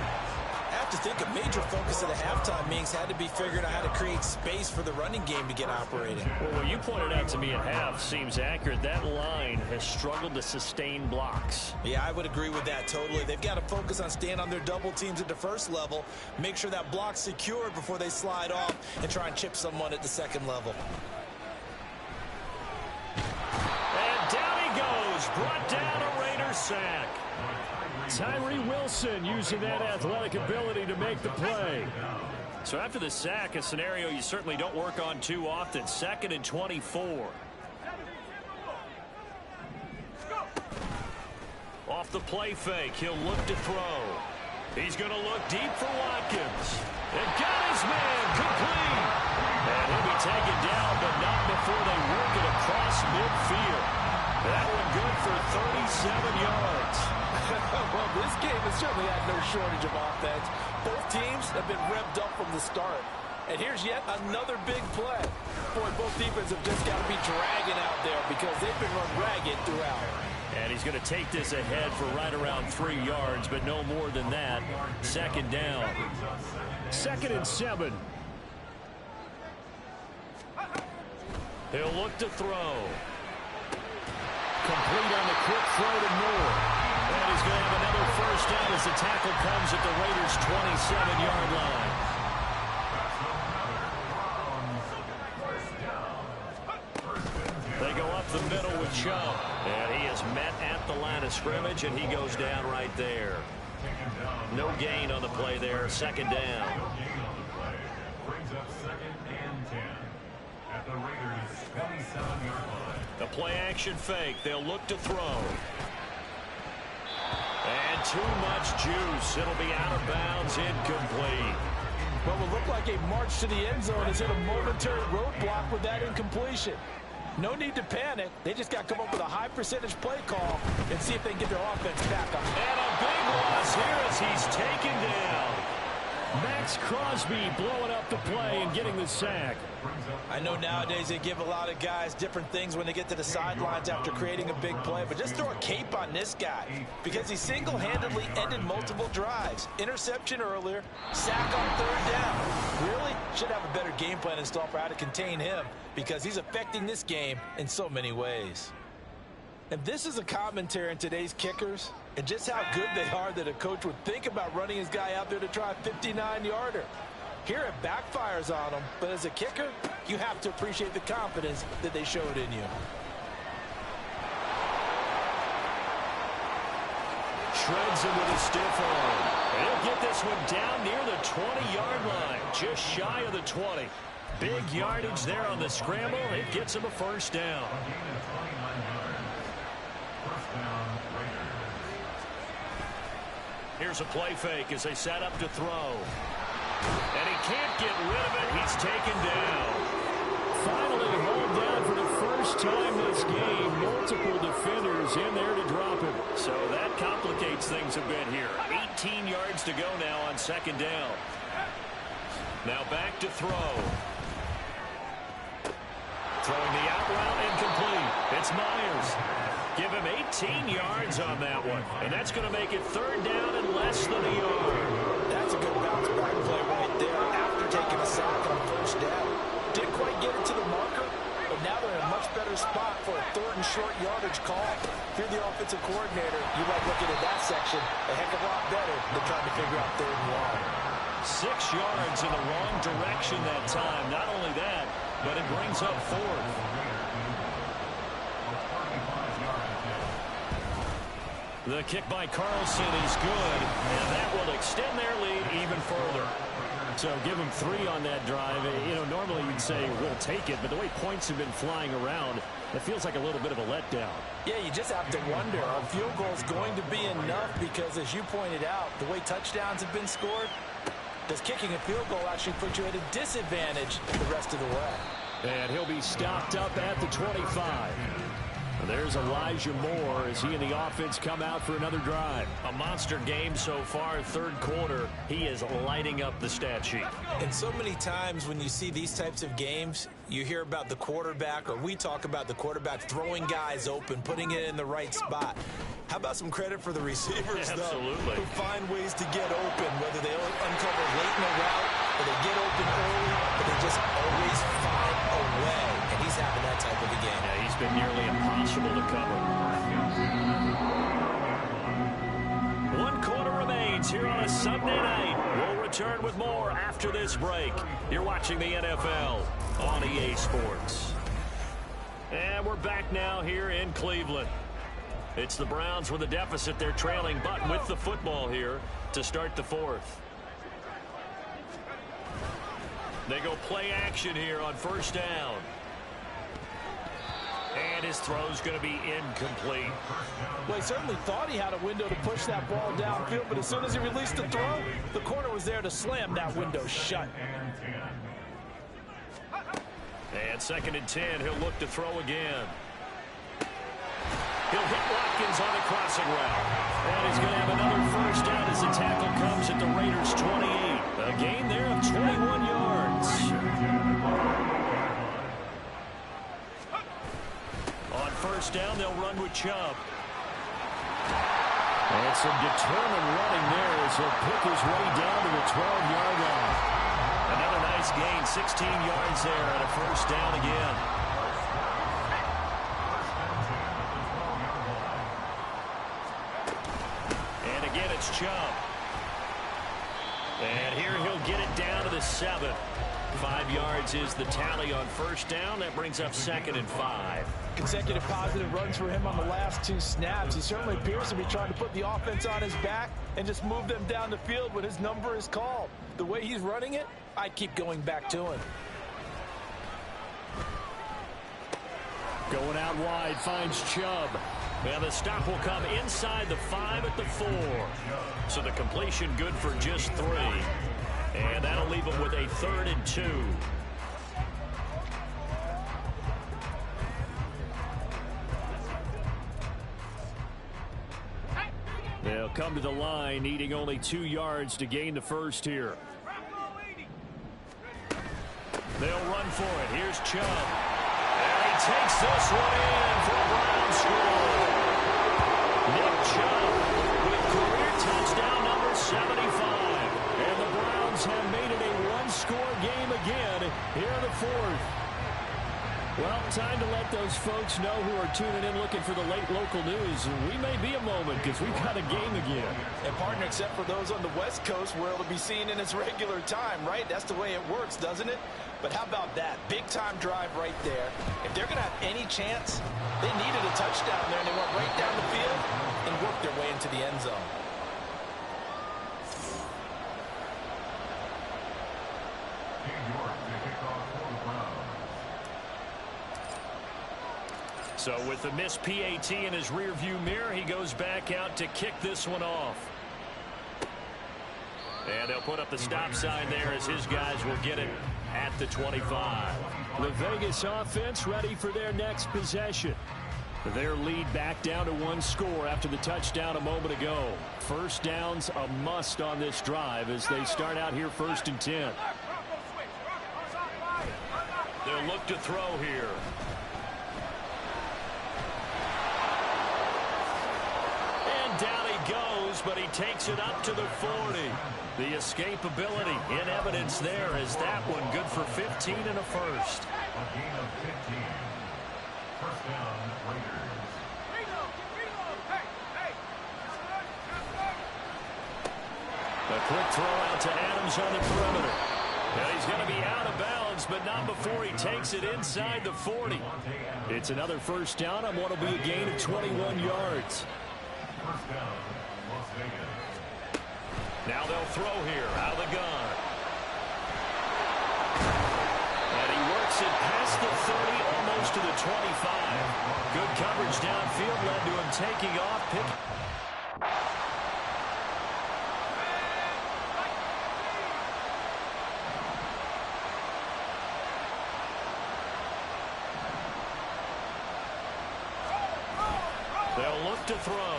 I have to think a major focus of the halftime meetings had to be figuring out how to create space for the running game to get operating. Well, what you pointed out to me at half seems accurate. That line has struggled to sustain blocks. Yeah, I would agree with that totally. They've got to focus on staying on their double teams at the first level, make sure that block's secured before they slide off and try and chip someone at the second level. And down he goes, brought down a Raider sack. Tyree Wilson using that athletic ability to make the play. So after the sack, a scenario you certainly don't work on too often. 2nd and 24. Off the play fake, he'll look to throw. He's going to look deep for Watkins. And got his man complete. And he'll be taken down, but not before they work it across midfield. That one good for 37 yards. Well, this game has certainly had no shortage of offense. Both teams have been revved up from the start. And here's yet another big play. Boy, both defenses have just got to be dragging out there because they've been run ragged throughout. And he's going to take this ahead for right around 3 yards, but no more than that. 2nd down. 2nd and 7. He'll look to throw. Complete on the quick throw to Moore. And he's going to have another first down as the tackle comes at the Raiders' 27-yard line. They go up the middle with Chubb. And he is met at the line of scrimmage, and he goes down right there. No gain on the play there. 2nd down. Brings up 2nd and 10 at the Raiders' 27-yard line. The play-action fake. They'll look to throw. And too much juice. It'll be out of bounds, incomplete. What will look like a march to the end zone has hit a momentary roadblock with that incompletion. No need to panic. They just got to come up with a high percentage play call and see if they can get their offense back up. And a big loss here as he's taken down. Max Crosby blowing up the play and getting the sack. I know nowadays they give a lot of guys different things when they get to the sidelines after creating a big play, but just throw a cape on this guy because he single-handedly ended multiple drives. Interception earlier, sack on 3rd down. Really should have a better game plan installed for how to contain him because he's affecting this game in so many ways. And this is a commentary on today's kickers and just how good they are that a coach would think about running his guy out there to try a 59-yarder. Here it backfires on him, but as a kicker, you have to appreciate the confidence that they showed in you. Shreds him with a stiff arm. He'll get this one down near the 20-yard line, just shy of the 20. Big yardage there on the scramble. It gets him a first down. Here's a play fake as they set up to throw. And he can't get rid of it. He's taken down. Finally hauled down for the first time this game. Multiple defenders in there to drop him. So that complicates things a bit here. 18 yards to go now on 2nd down. Now back to throw. Throwing the out route incomplete. It's Myers. Give him 18 yards on that one. And that's going to make it 3rd down and less than a yard. That's a good bounce back play right there after taking a sack on 1st down. Didn't quite get it to the marker, but now they're in a much better spot for a 3rd and short yardage call. If you're the offensive coordinator, you like looking at that section a heck of a lot better than trying to figure out 3rd and long. 6 yards in the wrong direction that time. Not only that, but it brings up 4th. The kick by Carlson is good, and that will extend their lead even further. So give them 3 on that drive. You know, normally you'd say we'll take it, but the way points have been flying around, it feels like a little bit of a letdown. Yeah, you just have to wonder, are field goals going to be enough? Because as you pointed out, the way touchdowns have been scored, does kicking a field goal actually put you at a disadvantage the rest of the way? And he'll be stopped up at the 25. There's Elijah Moore as he and the offense come out for another drive. A monster game so far, 3rd quarter. He is lighting up the stat sheet. And so many times when you see these types of games, you hear about the quarterback, or we talk about the quarterback throwing guys open, putting it in the right spot. How about some credit for the receivers, Absolutely. though, who find ways to get open, whether they uncover late in the route, or they get open early, but they just always find a way. And he's having that type of a game. Yeah, he's been nearly impossible to cover. 1 quarter remains here on a Sunday night. We'll return with more after this break. You're watching the NFL on EA Sports. And we're back now here in Cleveland. It's the Browns with a deficit. They're trailing, but with the football here to start the 4th. They go play action here on 1st down. And his throw's going to be incomplete. Well, he certainly thought he had a window to push that ball downfield, but as soon as he released the throw, the corner was there to slam that window shut. And 2nd and 10, he'll look to throw again. He'll hit Watkins on the crossing route. And he's going to have another 1st down as the tackle comes at the Raiders' 28. A gain there of 21 yards. On 1st down, they'll run with Chubb. And some determined running there as he'll pick his way down to the 12-yard line. Another nice gain, 16 yards there and a 1st down again. And again, it's Chubb. And here he'll get it down to the 7. 5 yards is the tally on 1st down. That brings up 2nd and 5. Consecutive positive runs for him on the last 2 snaps. He certainly appears to be trying to put the offense on his back and just move them down the field when his number is called. The way he's running it, I keep going back to him. Going out wide, finds Chubb. And the stop will come inside the 5 at the 4. So the completion good for just 3. And that'll leave him with a 3rd and 2. They'll come to the line, needing only 2 yards to gain the 1st here. They'll run for it. Here's Chubb. And he takes this one in for a Brown score. Nick Chubb with career touchdown number 75. And the Browns have made it a 1-score game again here in the 4th. Well, time to let those folks know who are tuning in looking for the late local news. We may be a moment because we've got a game again. And partner, except for those on the West Coast where it'll be seen in its regular time, right? That's the way it works, doesn't it? But how about that? Big-time drive right there. If they're going to have any chance, they needed a touchdown there, and they went right down the field and worked their way into the end zone. So with the missed PAT in his rearview mirror, he goes back out to kick this one off. And they'll put up the stop sign there as his guys will get it at the 25. The Vegas offense ready for their next possession. Their lead back down to 1 score after the touchdown a moment ago. 1st down's a must on this drive as they start out here 1st and 10. They'll look to throw here. And down he goes, but he takes it up to the 40. The escapability in evidence there as that one good for 15 and a 1st. A gain of 15. 1st down, Raiders. A quick throw out to Adams on the perimeter. Now he's going to be out of bounds, but not before he takes it inside the 40. It's another first down on what will be a gain of 21 yards. First down, Las Vegas. Now they'll throw here out of the gun. And he works it past the 30, almost to the 25. Good coverage downfield led to him taking off. They'll look to throw.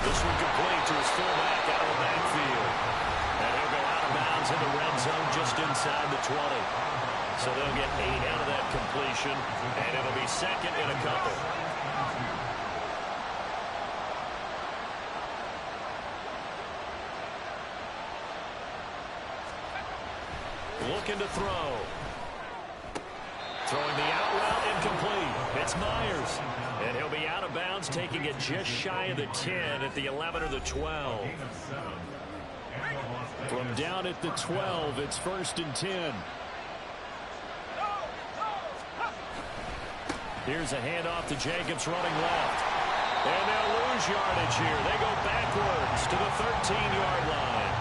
This one complete to his fullback out of the backfield. And he'll go out of bounds in the red zone just inside the 20. So they'll get 8 out of that completion, and it'll be second and a couple. Looking to throw. Throwing the out route, incomplete. It's Myers. And he'll be out of bounds, taking it just shy of the 10 at the 11 or the 12. From down at the 12, it's 1st and 10. Here's a handoff to Jacobs running left. And they'll lose yardage here. They go backwards to the 13-yard line.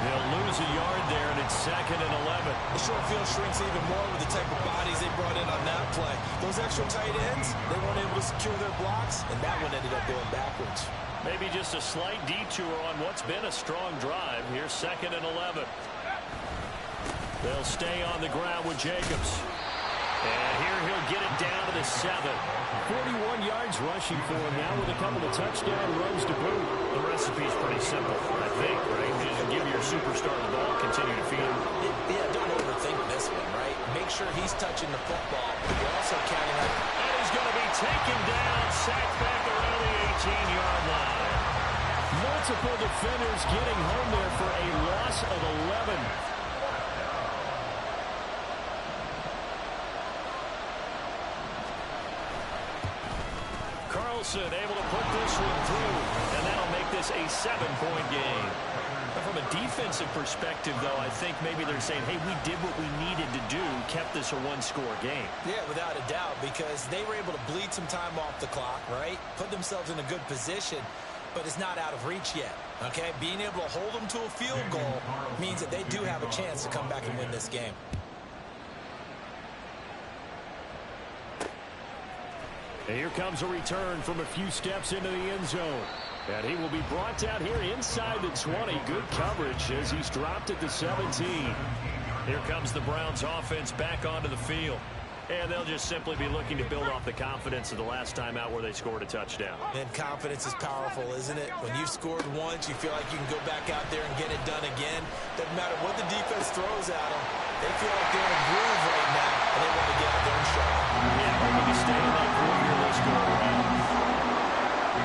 They'll lose a yard there, and it's 2nd and 11. The short field shrinks even more with the type of bodies they brought in on that play. Those extra tight ends, they weren't able to secure their blocks, and that one ended up going backwards. Maybe just a slight detour on what's been a strong drive. Here's 2nd and 11. They'll stay on the ground with Jacobs. And here he'll get it down to the 7. 41 yards rushing for him now with a couple of touchdown runs to boot. The recipe's pretty simple, I think, right? Just give your superstar the ball, continue to feed him. Yeah, don't overthink this one, right? Make sure he's touching the football. You're also counting on... And he's going to be taken down, sacked back around the 18-yard line. Multiple defenders getting home there for a loss of 11. Able to put this one through, and that'll make this a 7-point game. From a defensive perspective, though, I think maybe they're saying, hey, we did what we needed to do, kept this a one-score game. Yeah, without a doubt, because they were able to bleed some time off the clock, right? Put themselves in a good position, but it's not out of reach yet, okay? Being able to hold them to a field goal means that they do have a chance to come back and win this game. And here comes a return from a few steps into the end zone. And he will be brought down here inside the 20. Good coverage as he's dropped at the 17. Here comes the Browns offense back onto the field. And they'll just simply be looking to build off the confidence of the last time out where they scored a touchdown. And confidence is powerful, isn't it? When you've scored once, you feel like you can go back out there and get it done again. Doesn't matter what the defense throws at them. They feel like they're in a groove right now, and they want to get out there and show it. Yeah, hoping to stay in that groove here this go around.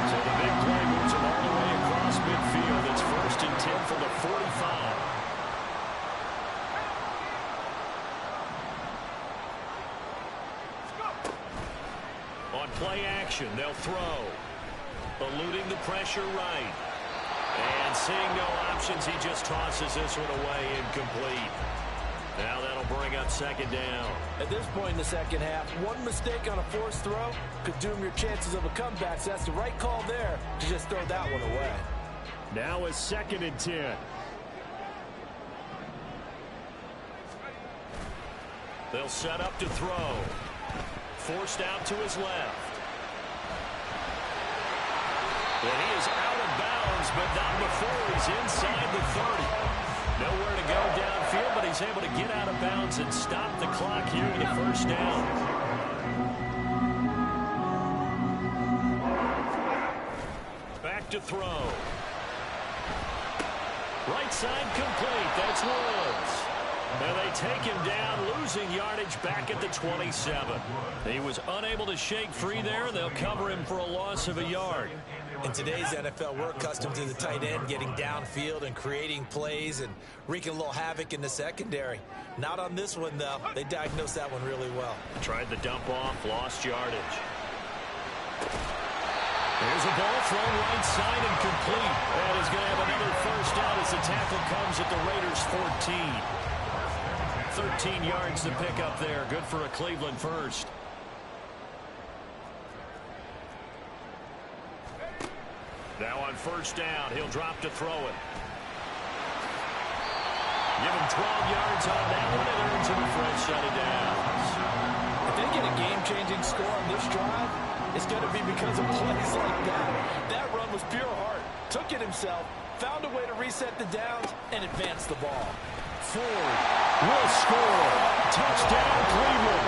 So the big play moves them all the way across midfield. It's 1st and 10 from the 45. On play action, they'll throw. Eluding the pressure right. And seeing no options, he just tosses this one away, incomplete. Now that'll bring up 2nd down. At this point in the second half, one mistake on a forced throw could doom your chances of a comeback. So that's the right call there to just throw that one away. Now it's 2nd and 10. They'll set up to throw. Forced out to his left. And he is out of bounds, but not before he's inside the 30. Nowhere to go downfield, but he's able to get out of bounds and stop the clock here with a 1st down. Back to throw. Right side complete. That's Woods. And they take him down, losing yardage back at the 27. He was unable to shake free there. They'll cover him for a loss of a yard. In today's NFL, we're accustomed to the tight end getting downfield and creating plays and wreaking a little havoc in the secondary. Not on this one, though. They diagnosed that one really well. Tried the dump off, lost yardage. There's a ball thrown right side and complete. And he's going to have another first down as the tackle comes at the Raiders' 14. 13 yards to pick up there. Good for a Cleveland first. Now on first down, he'll drop to throw it. Give him 12 yards on that one, and earns him a fresh set of downs. If they get a game-changing score on this drive, it's going to be because of plays like that. That run was pure heart. Took it himself, found a way to reset the downs, and advance the ball. Ford will score. Touchdown, Cleveland.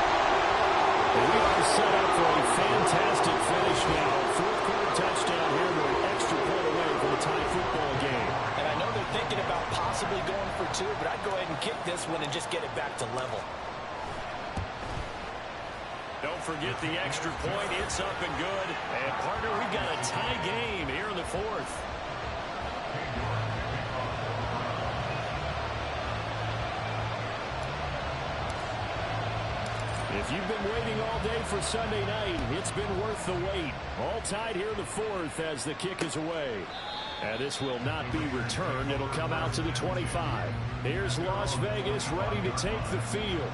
And we are set up for a fantastic finish now. Fourth quarter touchdown here. We're an extra point away from a tie football game. And I know they're thinking about possibly going for two, but I'd go ahead and kick this one and just get it back to level. Don't forget the extra point. It's up and good. And, partner, we've got a tie game here in the fourth. If you've been waiting all day for Sunday night, it's been worth the wait. All tied here in the fourth as the kick is away. And this will not be returned. It'll come out to the 25. Here's Las Vegas ready to take the field.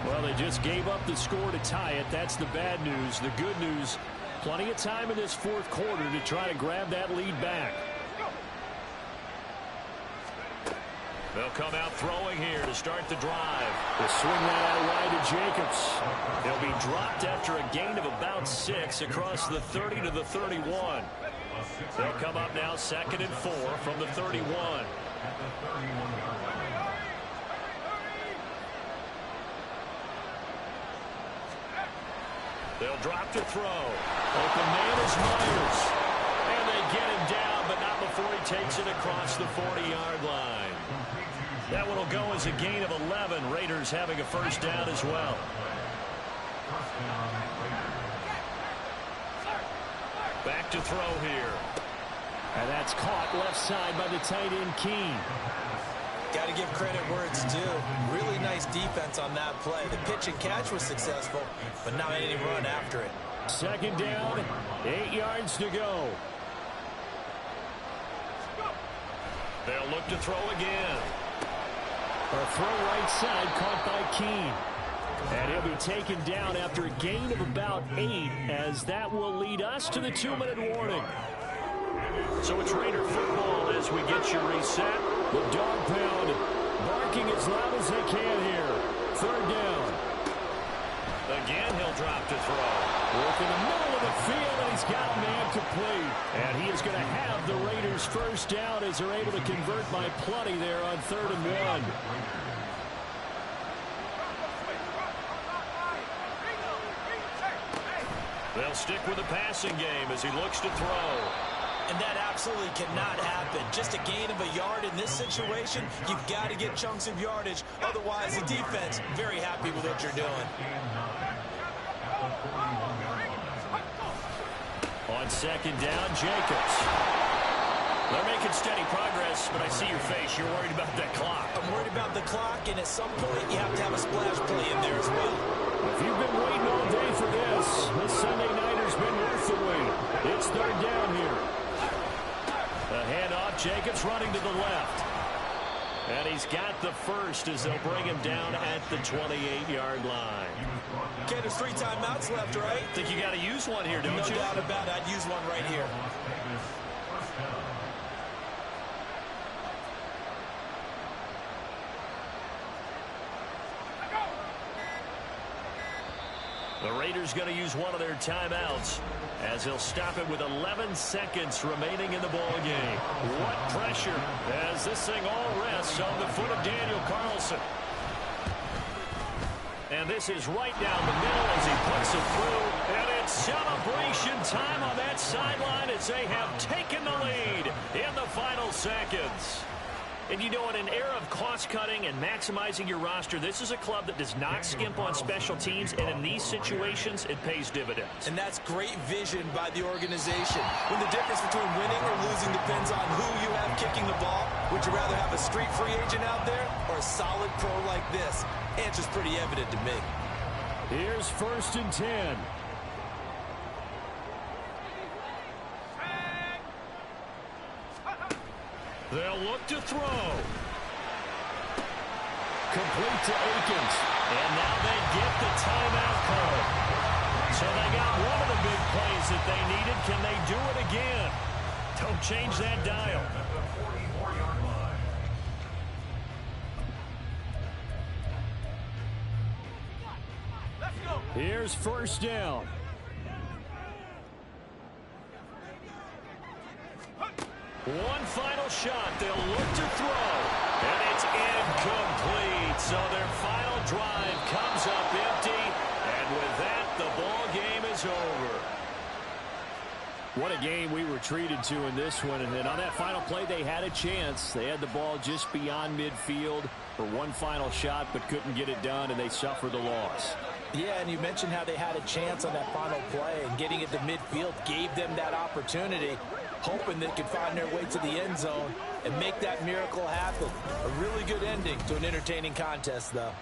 Well, they just gave up the score to tie it. That's the bad news. The good news, plenty of time in this fourth quarter to try to grab that lead back. They'll come out throwing here to start the drive. They'll swing that out wide to Jacobs. He'll be dropped after a gain of about 6 across the 30 to the 31. They'll come up now 2nd and 4 from the 31. They'll drop to throw. Open man is Myers. And they get him down, but not before he takes it across the 40-yard line. That one will go as a gain of 11. Raiders having a first down as well. Back to throw here. And that's caught left side by the tight end Keene. Got to give credit where it's due. Really nice defense on that play. The pitch and catch was successful, but not any run after it. 2nd down, 8 yards to go. They'll look to throw again. A throw right side caught by Keene. And he'll be taken down after a gain of about 8, as that will lead us to the 2-minute warning. So it's Raider football as we get you reset. The dog pound barking as loud as they can here. 3rd down. Again, he'll drop to throw. Work in the middle of the field, and he's got a man complete. And he is going to have the Raiders' first down as they're able to convert by plenty there on 3rd and 1. They'll stick with the passing game as he looks to throw. And that absolutely cannot happen. Just a gain of a yard in this situation, you've got to get chunks of yardage. Otherwise, the defense, very happy with what you're doing. On 2nd down, Jacobs. They're making steady progress, but I see your face. You're worried about that clock. I'm worried about the clock, and at some point, you have to have a splash play in there as well. If you've been waiting all day for this Sunday nighter's been worth the wait. It's 3rd down here. A handoff, Jacobs running to the left. And he's got the first as they'll bring him down at the 28-yard line. Okay, there's 3 timeouts left, right? Think you got to use one here, don't you? No doubt about it. I'd use one right here. The Raiders going to use one of their timeouts as they'll stop it with 11 seconds remaining in the ball game. What pressure as this thing all rests on the foot of Daniel Carlson. And this is right down the middle as he puts it through. And it's celebration time on that sideline as they have taken the lead in the final seconds. And you know, in an era of cost-cutting and maximizing your roster, this is a club that does not skimp on special teams, and in these situations, it pays dividends. And that's great vision by the organization. When the difference between winning or losing depends on who you have kicking the ball, would you rather have a street free agent out there or a solid pro like this? Answer's pretty evident to me. Here's 1st and 10. They'll look to throw. Complete to Akins. And now they get the timeout call. So they got one of the big plays that they needed. Can they do it again? Don't change that dial. Here's first down. One final shot. They'll look to throw. And it's incomplete. So their final drive comes up empty. And with that, the ball game is over. What a game we were treated to in this one. And on that final play, they had a chance. They had the ball just beyond midfield for one final shot, but couldn't get it done, and they suffered the loss. Yeah, and you mentioned how they had a chance on that final play, and getting it to midfield gave them that opportunity, hoping they could find their way to the end zone and make that miracle happen. A really good ending to an entertaining contest, though.